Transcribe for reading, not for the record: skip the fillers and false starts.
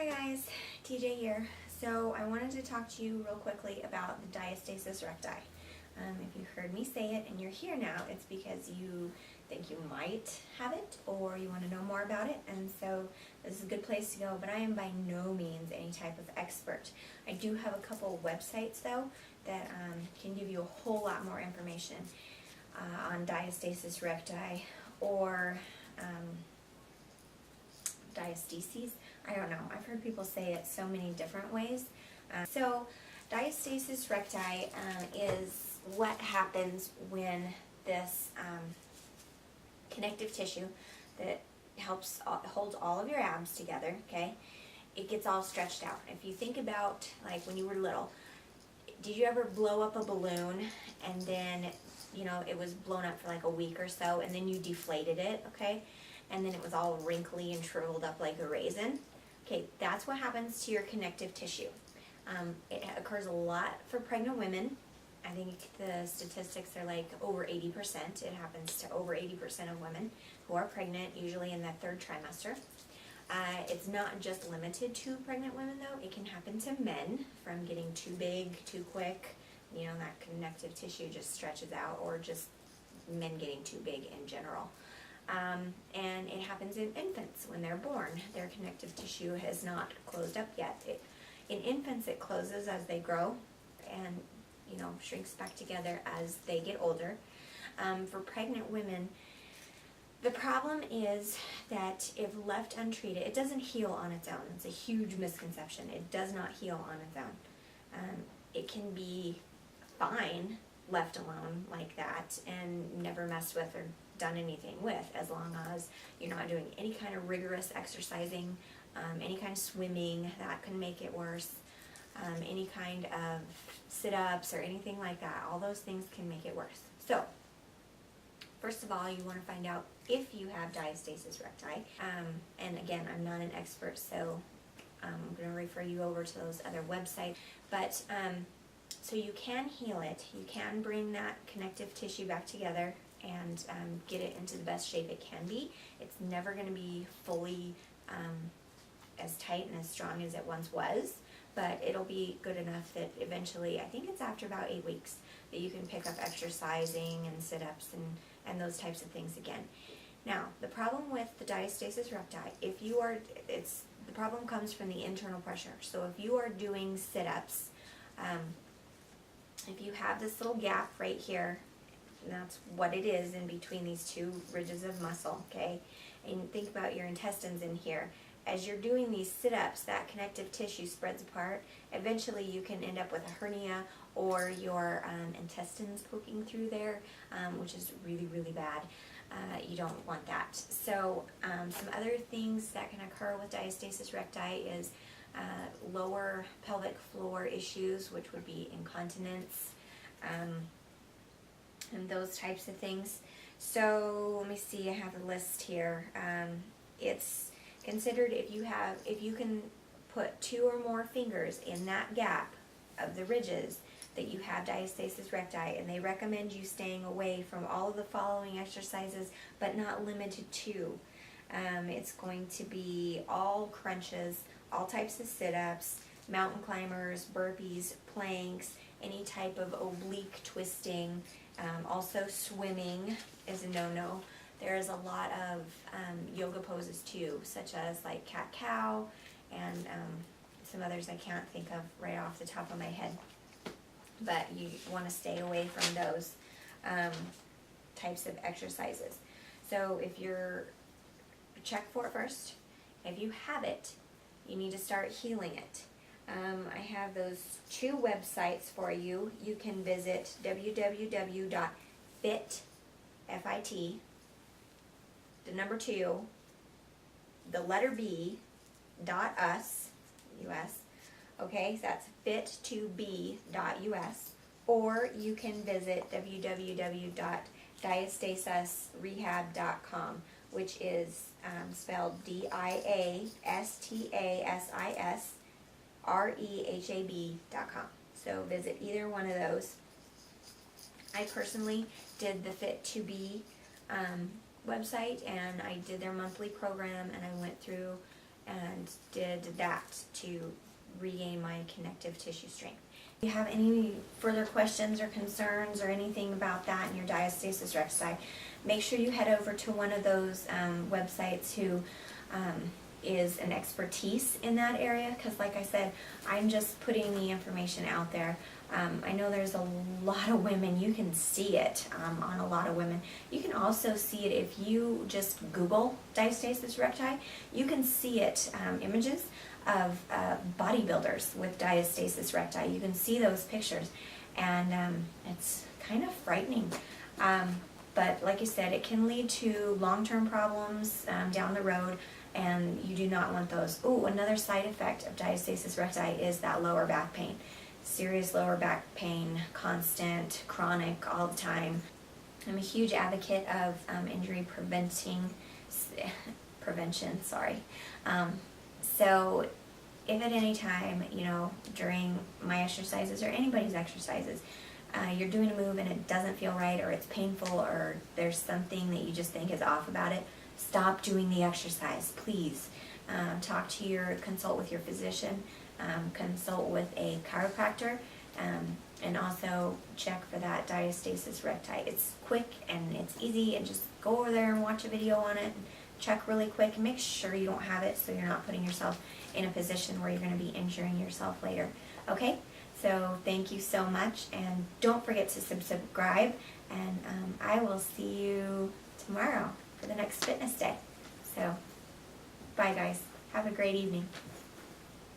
Hi guys, TJ here. So I wanted to talk to you real quickly about the diastasis recti. If you heard me say it and you're here now, it's because you think you might have it or you want to know more about it, and so this is a good place to go, but I am by no means any type of expert. I do have a couple websites though that can give you a whole lot more information on diastasis recti or diastasis. I don't know. I've heard people say it so many different ways. So diastasis recti is what happens when this connective tissue that holds all of your abs together, okay, it gets all stretched out. If you think about like when you were little, did you ever blow up a balloon and then, you know, it was blown up for like a week or so and then you deflated it, okay? And then it was all wrinkly and shriveled up like a raisin. Okay, that's what happens to your connective tissue. It occurs a lot for pregnant women. I think the statistics are like over 80%. It happens to over 80% of women who are pregnant, usually in that third trimester. It's not just limited to pregnant women though. It can happen to men from getting too big, too quick. You know, that connective tissue just stretches out, or just men getting too big in general. And it happens in infants when they're born. Their connective tissue has not closed up yet. In infants, it closes as they grow and, you know, shrinks back together as they get older. For pregnant women, the problem is that if left untreated, it doesn't heal on its own. It's a huge misconception. It does not heal on its own. It can be fine left alone like that and never messed with or done anything with, as long as you're not doing any kind of rigorous exercising, any kind of swimming that can make it worse, any kind of sit-ups or anything like that. All those things can make it worse. So first of all, you want to find out if you have diastasis recti, and again, I'm not an expert, so I'm going to refer you over to those other websites, but so you can heal it. You can bring that connective tissue back together and get it into the best shape it can be. It's never going to be fully as tight and as strong as it once was, but it'll be good enough that eventually, I think it's after about 8 weeks, that you can pick up exercising and sit-ups and those types of things again. Now, the problem with the diastasis recti, the problem comes from the internal pressure. So if you are doing sit-ups, if you have this little gap right here, that's what it is in between these two ridges of muscle, okay? And think about your intestines in here. As you're doing these sit-ups, that connective tissue spreads apart. Eventually you can end up with a hernia or your intestines poking through there, which is really, really bad. You don't want that. So some other things that can occur with diastasis recti is lower pelvic floor issues, which would be incontinence, and those types of things. So let me see, I have a list here. It's considered if you can put 2 or more fingers in that gap of the ridges, that you have diastasis recti, and they recommend you staying away from all of the following exercises, but not limited to. It's going to be all crunches, all types of sit-ups, mountain climbers, burpees, planks, any type of oblique twisting. Also swimming is a no-no. There's a lot of yoga poses too, such as like cat-cow and some others I can't think of right off the top of my head. But you want to stay away from those types of exercises. So if you're, check for it first. If you have it, you need to start healing it. I have those 2 websites for you. You can visit www.fit, F-I-T, the number 2, the letter B, .us, U.S., okay, so that's fit2b.us, or you can visit www.diastasisrehab.com, which is spelled diastasisrehab.com. So visit either one of those. I personally did the Fit2B website, and I did their monthly program, and I went through and did that to regain my connective tissue strength. If you have any further questions or concerns or anything about that in your diastasis recti, make sure you head over to one of those websites who is an expertise in that area, because like I said, I'm just putting the information out there. I know there's a lot of women, you can see it on a lot of women. You can also see it if you just Google diastasis recti. You can see it, images of bodybuilders with diastasis recti. You can see those pictures, and it's kind of frightening. But like you said, it can lead to long-term problems down the road, and you do not want those. Oh, another side effect of diastasis recti is that lower back pain. Serious lower back pain, constant, chronic, all the time. I'm a huge advocate of injury prevention, sorry. So if at any time, you know, during my exercises or anybody's exercises, you're doing a move and it doesn't feel right, or it's painful, or there's something that you just think is off about it, stop doing the exercise, please. Consult with your physician, consult with a chiropractor, and also check for that diastasis recti. It's quick and it's easy, and just go over there and watch a video on it and check really quick and make sure you don't have it, so you're not putting yourself in a position where you're going to be injuring yourself later. Okay? So thank you so much, and don't forget to subscribe, and I will see you tomorrow for the next fitness day. So bye guys, have a great evening.